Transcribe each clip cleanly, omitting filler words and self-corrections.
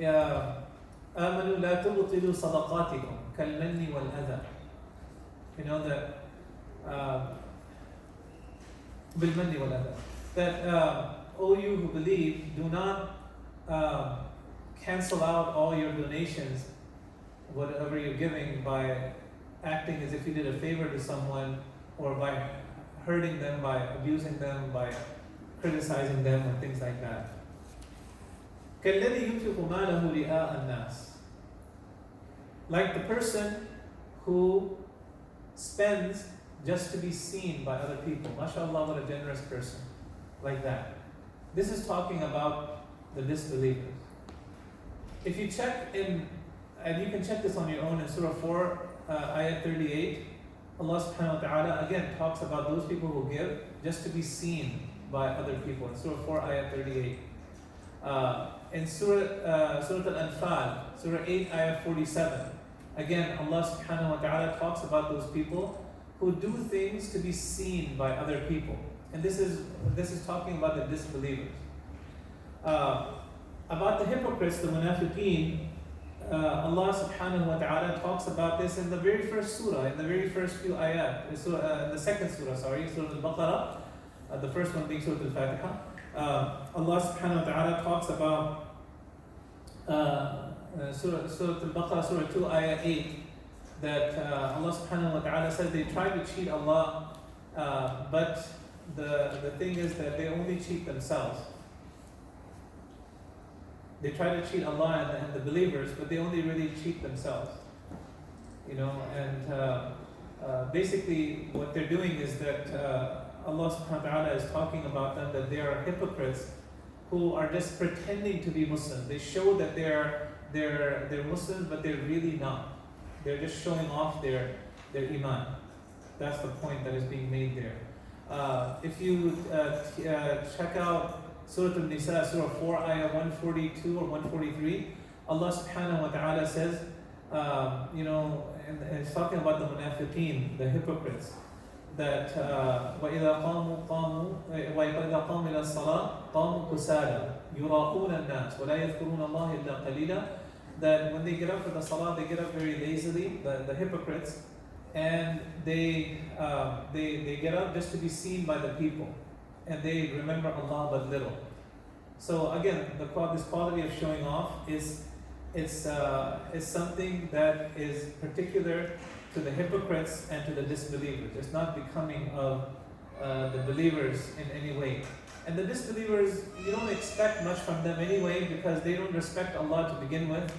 يا آمنوا لا تبطلوا صدقاتكم كالمن والأذى. You know that بالمن والأذى. That O you who believe, do not cancel out all your donations, whatever you're giving, by acting as if you did a favor to someone, or by hurting them, by abusing them, by criticizing them, and things like that. كالذي ينفق ماله رئاء الناس. Like the person who spends just to be seen by other people. MashaAllah, what a generous person. Like that. This is talking about the disbelievers. If you check in, and you can check this on your own in Surah 4, Ayat 38, Allah subhanahu wa ta'ala again talks about those people who give just to be seen by other people. In Surah 4, Ayat 38. In Surah Al-Anfal, Surah 8, Ayat 47, again Allah subhanahu wa ta'ala talks about those people who do things to be seen by other people. And this is talking about the disbelievers. About the hypocrites, the munafiqeen, Allah subhanahu wa ta'ala talks about this in the very first surah, in the very first few ayat, the second surah, Surah Al-Baqarah, the first one being Surah Al-Fatiha. Allah subhanahu wa ta'ala talks about Surah Al-Baqarah, Surah 2, Ayah 8, that Allah subhanahu wa ta'ala says they try to cheat Allah, but the thing is that they only cheat themselves. They try to cheat Allah and the believers, but they only really cheat themselves. You know, and basically what they're doing is that Allah subhanahu wa ta'ala is talking about them, that they are hypocrites who are just pretending to be Muslims. They show that they're Muslims, but they're really not. They're just showing off their iman. That's the point that is being made there. If you check out Surah Al-Nisa, Surah 4, Ayah 142 or 143, Allah subhanahu wa ta'ala says, you know, and it's talking about the munafiqeen, the hypocrites, that وَإِذَا قَامُوا إِلَى الصَّلَاةِ قَامُوا كُسَالَى يُرَاءُونَ النَّاسِ وَلَا يَذْكُرُونَ اللَّهَ إِلَّا قَلِيلًا. That when they get up for the salah, they get up very lazily, the hypocrites, and they get up just to be seen by the people, and they remember Allah but little. So again, this quality of showing off is something that is particular to the hypocrites and to the disbelievers. It's not becoming of the believers in any way. And the disbelievers, you don't expect much from them anyway, because they don't respect Allah to begin with.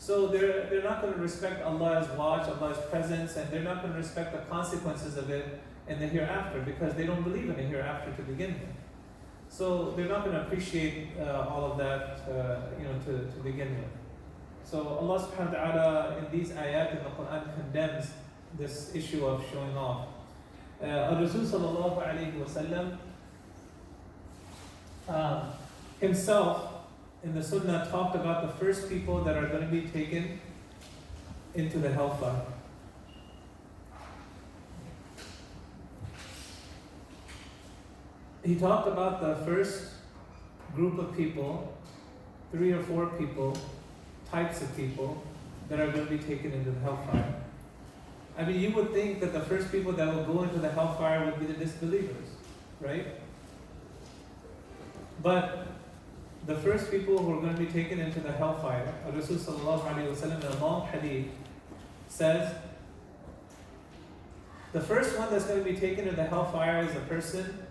So they're not going to respect Allah's watch, Allah's presence, and they're not going to respect the consequences of it in the hereafter, because they don't believe in the hereafter to begin with. So they're not going to appreciate all of that, to begin with. So Allah subhanahu wa ta'ala in these ayat in the Quran condemns this issue of showing off. Rasul sallallahu alayhi wa sallam himself in the Sunnah talked about the first people that are going to be taken into the hellfire. He talked about the first group of people, 3 or 4 people, types of people that are going to be taken into the hellfire. I mean, you would think that the first people that will go into the hellfire would be the disbelievers, right? But the first people who are going to be taken into the hellfire, Rasul sallallahu alayhi wa sallam in a long hadith says, the first one that's going to be taken into the hellfire is a person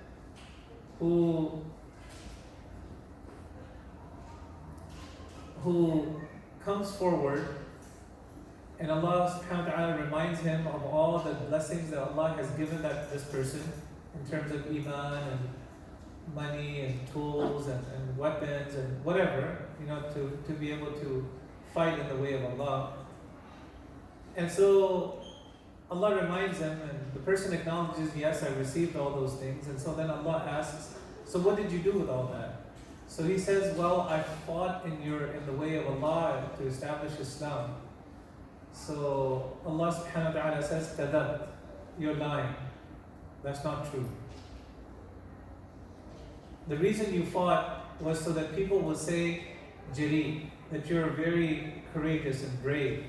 who comes forward and Allah subhanahu wa ta'ala reminds him of all the blessings that Allah has given this person in terms of iman and money and tools and weapons and whatever, to be able to fight in the way of Allah. And so Allah reminds him, and the person acknowledges, yes, I received all those things. And so then Allah asks, so what did you do with all that? So he says, well, I fought in the way of Allah to establish Islam. So Allah subhanahu wa ta'ala says, kadabt, you're lying. That's not true. The reason you fought was so that people will say, jari, that you're very courageous and brave.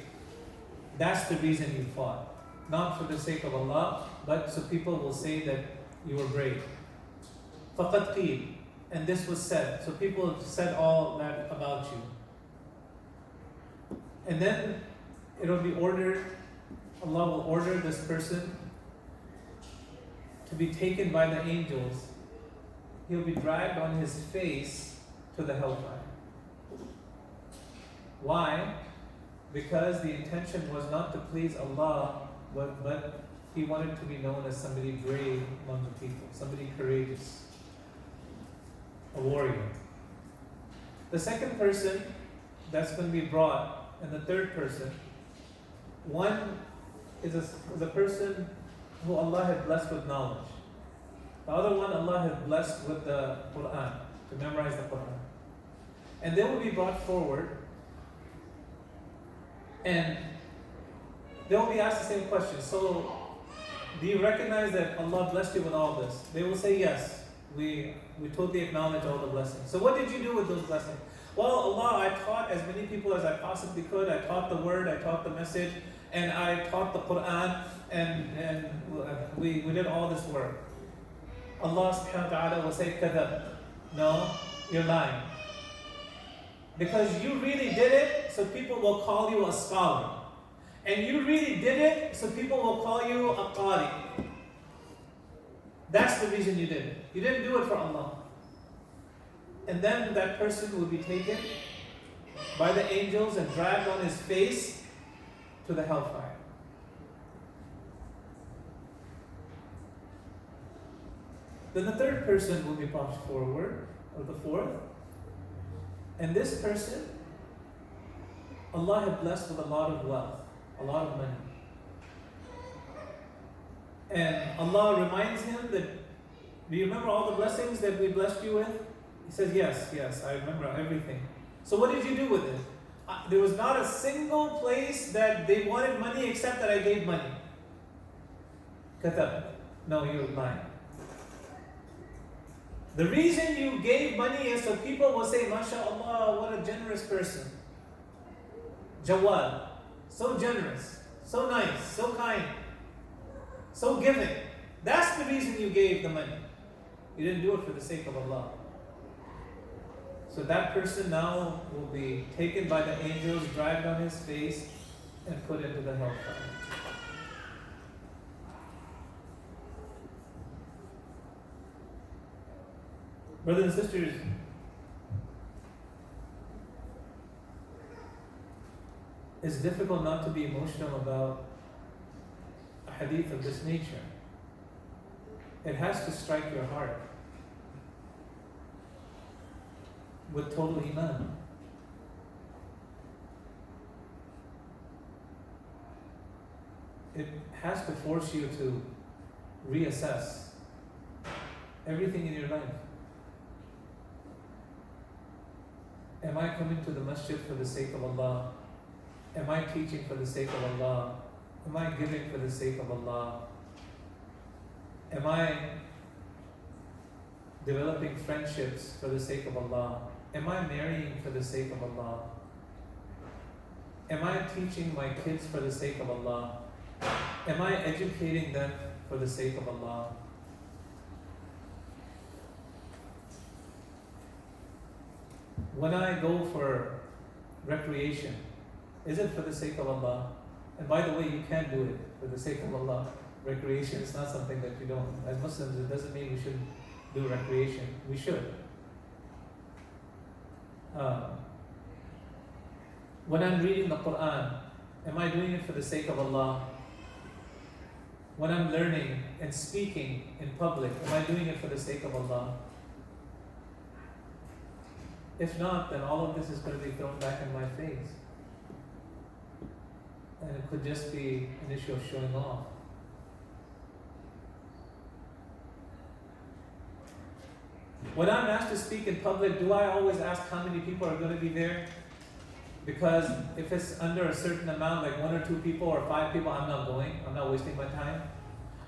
That's the reason you fought. Not for the sake of Allah, but so people will say that you were brave. فَقَدْ قِيلَ. And this was said. So people said all that about you. And then it will be ordered, Allah will order this person to be taken by the angels. He'll be dragged on his face to the hellfire. Why? Because the intention was not to please Allah, but he wanted to be known as somebody brave among the people, somebody courageous, a warrior. The second person that's going to be brought, and the third person, one is a person who Allah had blessed with knowledge. The other one Allah had blessed with the Quran, to memorize the Quran. And they will be brought forward, and they will be asked the same question. So, do you recognize that Allah blessed you with all this? They will say, yes, we totally acknowledge all the blessings. So what did you do with those blessings? Well, Allah, I taught as many people as I possibly could. I taught the word, I taught the message, and I taught the Quran, and we did all this work. Allah subhanahu wa ta'ala will say, kadab. No, you're lying. Because you really did it, so people will call you a scholar. And you really did it, so people will call you a qari. That's the reason you did it. You didn't do it for Allah. And then that person will be taken by the angels and dragged on his face to the hellfire. Then the third person will be brought forward, or the fourth. And this person, Allah had blessed with a lot of wealth, a lot of money. And Allah reminds him that, do you remember all the blessings that we blessed you with? He says, yes, I remember everything. So what did you do with it? There was not a single place that they wanted money except that I gave money. Katab. No, you're lying. The reason you gave money is so people will say, MashaAllah, what a generous person. Jawad. So generous, so nice, so kind, so giving. That's the reason you gave the money. You didn't do it for the sake of Allah. So that person now will be taken by the angels, dragged on his face, and put into the hellfire. Brothers and sisters, it's difficult not to be emotional about a hadith of this nature. It has to strike your heart with total iman. It has to force you to reassess everything in your life. Am I coming to the masjid for the sake of Allah? Am I teaching for the sake of Allah? Am I giving for the sake of Allah? Am I developing friendships for the sake of Allah? Am I marrying for the sake of Allah? Am I teaching my kids for the sake of Allah? Am I educating them for the sake of Allah? When I go for recreation, is it for the sake of Allah? And by the way, you can do it for the sake of Allah. Recreation is not something that you don't. As Muslims, it doesn't mean we shouldn't do recreation. We should. When I'm reading the Quran, am I doing it for the sake of Allah? When I'm learning and speaking in public, am I doing it for the sake of Allah? If not, then all of this is going to be thrown back in my face. And it could just be an issue of showing off. When I'm asked to speak in public, do I always ask how many people are going to be there? Because if it's under a certain amount, like 1 or 2 people or 5 people, I'm not going. I'm not wasting my time.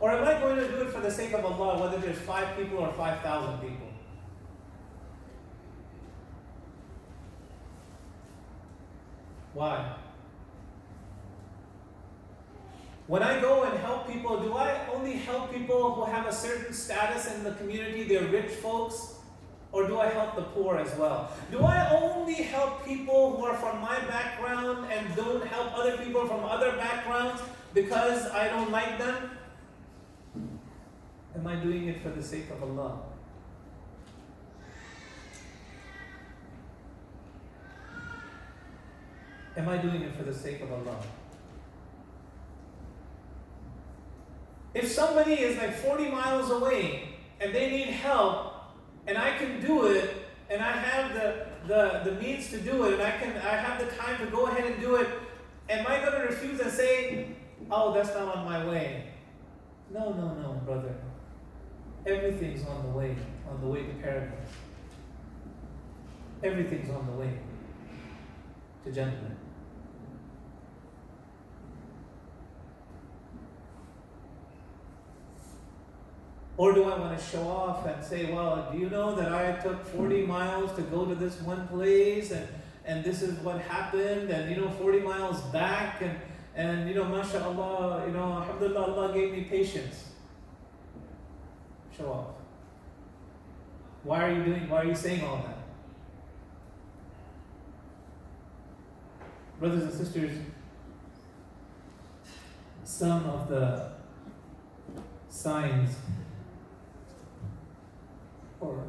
Or am I going to do it for the sake of Allah, whether there's 5 people or 5,000 people? Why? When I go and help people, do I only help people who have a certain status in the community, they're rich folks? Or do I help the poor as well? Do I only help people who are from my background and don't help other people from other backgrounds because I don't like them? Am I doing it for the sake of Allah? Am I doing it for the sake of Allah? If somebody is like 40 miles away and they need help, and I can do it, and I have the means to do it, and I have the time to go ahead and do it, am I going to refuse and say, oh, that's not on my way? No, brother. Everything's on the way to paradise. Everything's on the way to Jannah. Or do I want to show off and say, well, do you know that I took 40 miles to go to this one place, and this is what happened, and 40 miles back, and mashallah, alhamdulillah, Allah gave me patience. Show off. Why are you saying all that? Brothers and sisters, some of the signs, or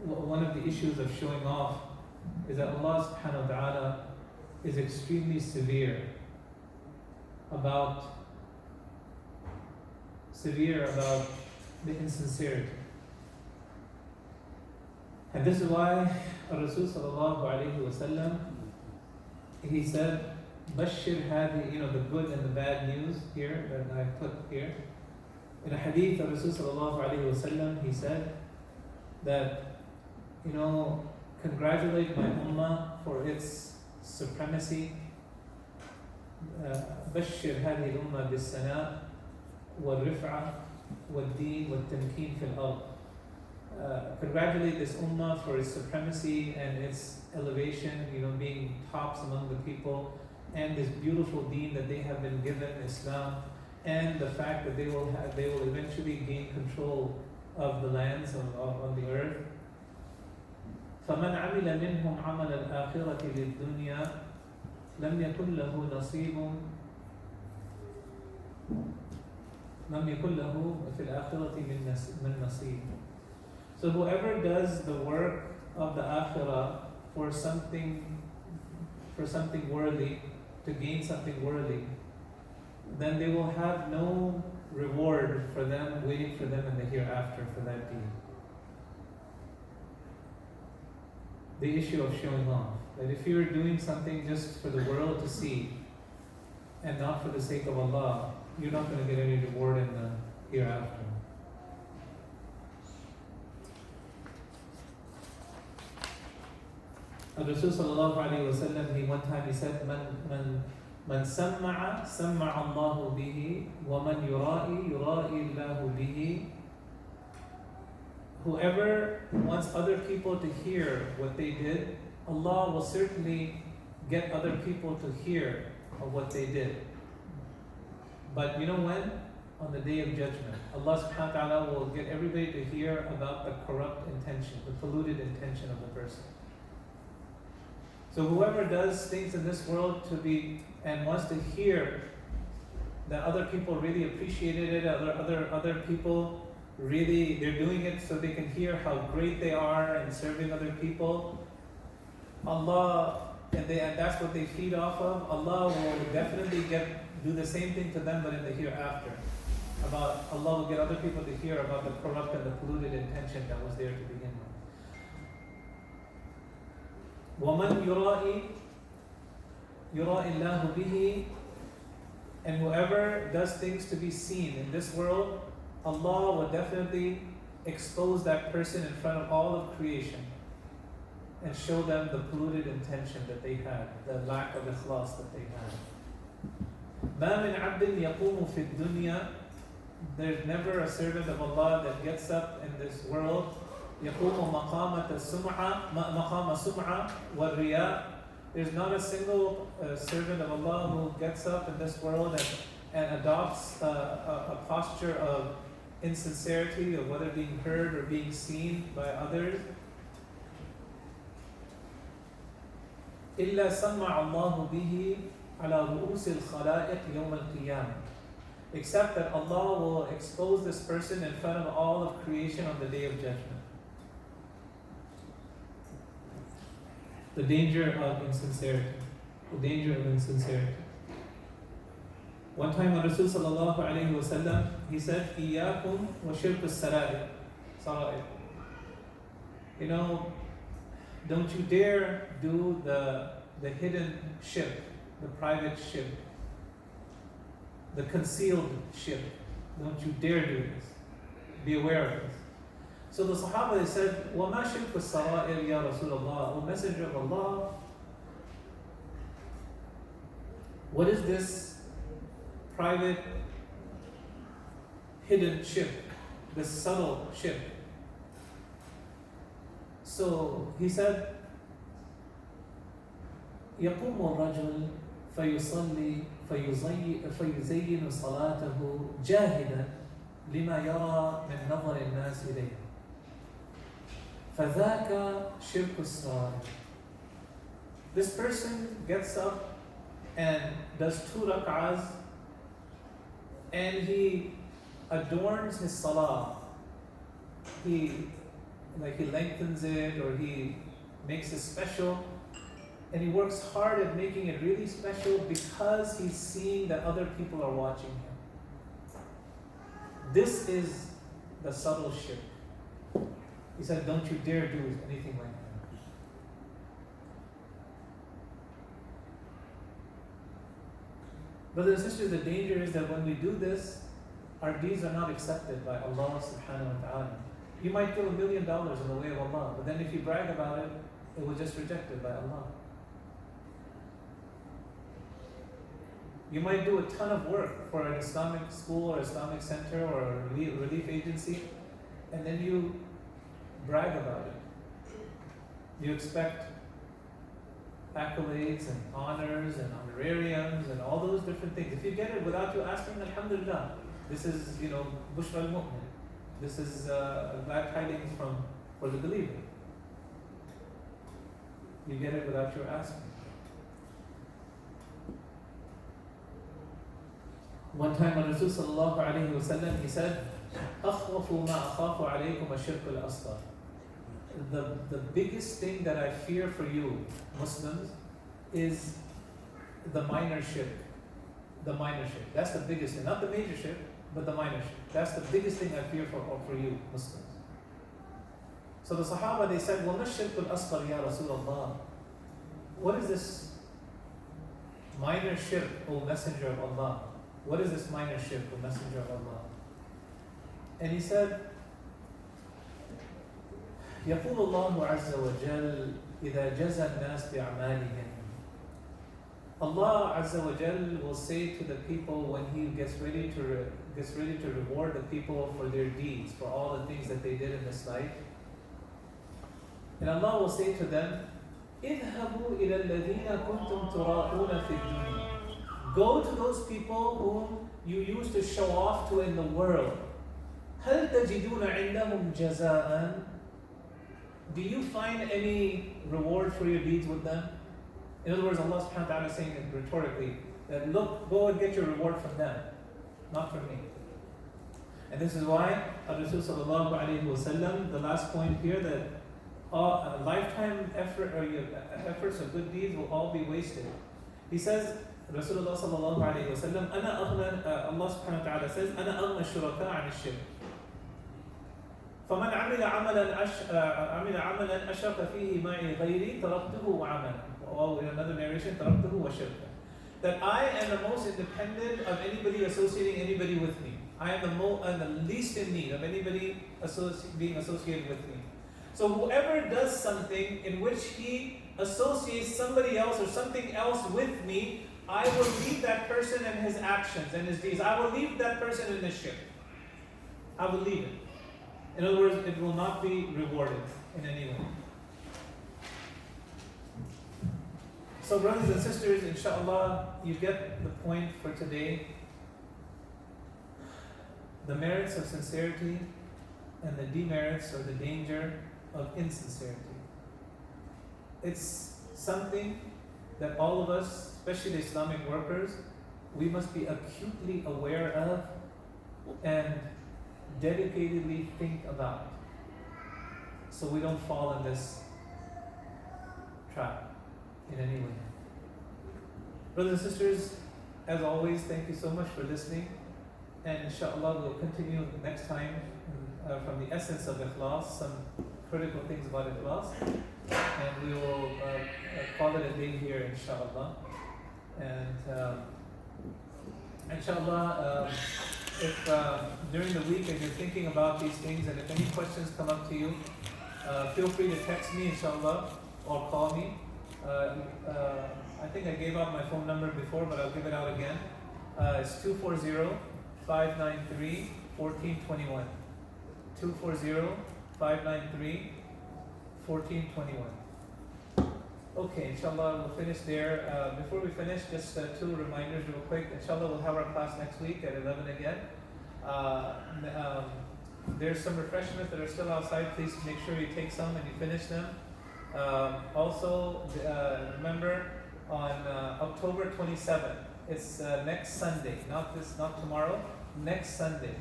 one of the issues of showing off is that Allah subhanahu wa ta'ala is extremely severe about the insincerity. And this is why Rasul sallallahu alayhi wa sallam, he said, Bashir hadi, the good and the bad news here that I put here. In a hadith of Rasul sallallahu alayhi wa sallam, he said that, congratulate my ummah for its supremacy. Bashir hadi al-ummah bis-sana wal-rif'a wal-deen wal-tamkeen fil-ard. Congratulate this ummah for its supremacy and its elevation, being tops among the people, and this beautiful deen that they have been given, Islam, and the fact that they will eventually gain control of the lands on the earth. فَمَنْ عَمِلَ مِنْهُمْ عَمَلَ الْآخِرَةِ لِلدُّنْيَا لَمْ يَكُنْ لَهُ فِي الْآخِرَةِ مِنْ نَصِيبٍ. So whoever does the work of the akhirah for something worthy, to gain something worthy, then they will have no reward for them, waiting for them in the hereafter for that deed. The issue of showing off. That if you're doing something just for the world to see and not for the sake of Allah, you're not going to get any reward in the hereafter. Rasul sallallahu alayhi wa sallam, one time he said, Man samma'a samma'a Allahu bihi, wa man yura'i yura'i Allahu bihi. Whoever wants other people to hear what they did, Allah will certainly get other people to hear of what they did. But you know when? On the Day of Judgment. Allah subhanahu wa ta'ala will get everybody to hear about the corrupt intention, the polluted intention of the person. So whoever does things in this world and wants to hear that other people really appreciated it, other people really, they're doing it so they can hear how great they are in serving other people, Allah, and that's what they feed off of, Allah will definitely do the same thing to them, but in the hereafter. Allah will get other people to hear about the corrupt and the polluted intention that was there to begin with. وَمَنْ يُرَائِ اللَّهُ بِهِ. And whoever does things to be seen in this world, Allah will definitely expose that person in front of all of creation and show them the polluted intention that they had, the lack of ikhlas that they had. مَا مِنْ عَبْدٍ يَقُومُ فِي الدُّنْيَا. There's never a servant of Allah that gets up in this world يقوم مقام السمعة والرياء There's not a single servant of Allah who gets up in this world and adopts a posture of insincerity, of whether being heard or being seen by others. إلا سمع الله به على رؤوس الخلائق يوم القيامة. Except that Allah will expose this person in front of all of creation on the Day of Judgment. The danger of insincerity. The danger of insincerity. One time when Rasul sallallahu alayhi wa sallam, he said, إِيَّاكُمْ وَشِرْكُ السَّرَائِرِ. You know, don't you dare do the hidden shirk, the private shirk, the concealed shirk. Don't you dare do this. Be aware of this. So the Sahaba, they said, وَمَا شِرْكُ السَّرَائِرِ يَا رَسُولَ اللَّهِ. O Messenger of Allah, what is this private, hidden shirk, this subtle shirk? So he said, يقوم الرجل فيصلي فيزين صلاته جاهدا لما يرى من نظر الناس إليه فذاك شرك السرائر. This person gets up and does 2 rak'ahs and he adorns his salah. He lengthens it, or he makes it special, and he works hard at making it really special because he's seeing that other people are watching him. This is the subtle shirk. He said, don't you dare do anything like that. Brothers and sisters, the danger is that when we do this, our deeds are not accepted by Allah subhanahu wa ta'ala. You might give $1 million in the way of Allah, but then if you brag about it, it was just rejected by Allah. You might do a ton of work for an Islamic school or Islamic center or a relief agency, and then you brag about it. You expect accolades and honors and honorariums and all those different things. If you get it without you asking, alhamdulillah, this is, bushra al-mu'min. This is glad tidings for the believer. You get it without your asking. One time when Rasul sallallahu alayhi wa sallam, he said, أَخْوَفُ مَا أَخَافُ عَلَيْكُمَ الشِّرْكُ الْأَصْغَرِ. The biggest thing that I fear for you, Muslims, is the minor shirk. The minor shirk. That's the biggest thing. Not the major shirk, but the minor shirk. That's the biggest thing I fear for you, Muslims. So the Sahaba, they said, وَمَا الشِّرْكُ الْأَصْغَرِ يَا رَسُولَ اللَّهِ. What is this minor shirk, O Messenger of Allah? What is this minor shirk, O Messenger of Allah? And he said, يقول الله عز وجل إذا جزى الناس بأعمالهم. Allah Azza wa Jal will say to the people when He gets ready to reward the people for their deeds, for all the things that they did in this life. And Allah will say to them, اذهبوا إلى الذين كنتم تراءون في الدنيا. Go to those people whom you used to show off to in the world. هل تجدون عندهم جزاء? Do you find any reward for your deeds with them? In other words, Allah subhanahu wa ta'ala is saying it rhetorically, that look, go and get your reward from them, not from me. And this is why Rasul sallallahu alayhi wa sallam, the last point here, that all lifetime effort or your efforts of good deeds will all be wasted. He says, Rasulullah sallallahu alayhi wa sallam, Allah subhanahu wa ta'ala says, أَنَا أَغْنَى الشُّرَكَاءَ عَنِ الشِّرْكِ. فمن عمل عملا أشرك فيه معي غيري تركته وعمله. Or in another narration, تركته وشركه. That I am the most independent of anybody associating anybody with me. I am the least in need of anybody being associated with me. So whoever does something in which he associates somebody else or something else with me, I will leave that person and his actions and his deeds. I will leave that person in this shirk. I will leave it. In other words, it will not be rewarded in any way. So brothers and sisters, inshallah, you get the point for today. The merits of sincerity and the demerits or the danger of insincerity. It's something that all of us, especially the Islamic workers, we must be acutely aware of and dedicatedly think about, so we don't fall in this trap in any way. Brothers and sisters, as always, thank you so much for listening, and inshallah we'll continue next time from the essence of ikhlas, some critical things about ikhlas, and we will call it a day here, inshallah. And inshallah, if during the week if you're thinking about these things and if any questions come up to you, feel free to text me, inshallah, or call me. I think I gave out my phone number before, but I'll give it out again. It's 240-593-1421. 240-593-1421. Okay, inshallah, we'll finish there. Before we finish, just two reminders real quick. Inshallah, we'll have our class next week at 11 again. There's some refreshments that are still outside. Please make sure you take some and you finish them. Also, remember on October 27th, it's next Sunday, not tomorrow, next Sunday.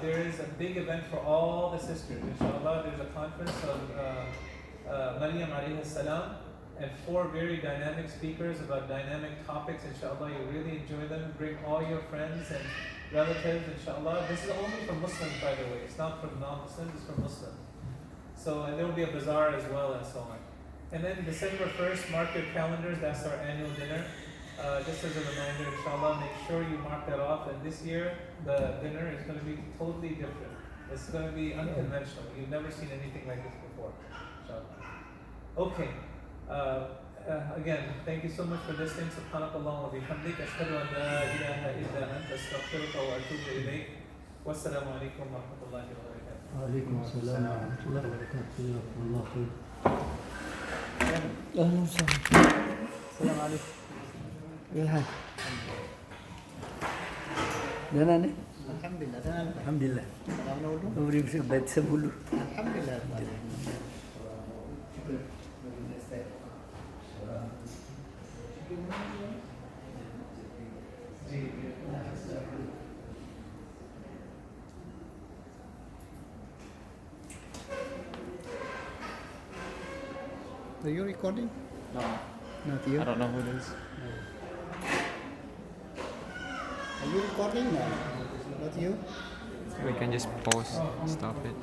There is a big event for all the sisters. Inshallah, there's a conference of Maryam Dar-us-Salaam and 4 very dynamic speakers about dynamic topics. Inshallah, you'll really enjoy them. Bring all your friends and relatives, inshallah. This is only for Muslims, by the way. It's not for non-Muslims, it's for Muslims. So, and there will be a bazaar as well and so on. And then December 1st, mark your calendars. That's our annual dinner. Just as a reminder, inshallah, make sure you mark that off. And this year, the dinner is going to be totally different. It's going to be unconventional. You've never seen anything like this before, inshallah. Okay. Again, thank you so much for listening. Subhanakallah wa bihamdik. Ashhadu an la ilaha illa anta astaghfiruka wa atubu ilayk. Wassalamu alaikum wa rahmatullahi wa barakatuh. وعليكم السلام ورحمة الله وبركاته. جزاكم الله خير. أهلا وسهلا. السلام عليكم. إيه الحال؟ دناني؟ الحمد لله تمام. الحمد لله. سلام عليكم. أمري بشيء بتسبوا له. الحمد لله. Are you recording? No, Not you. I don't know who it is. Are you recording? No. Not you. We can just pause, stop it.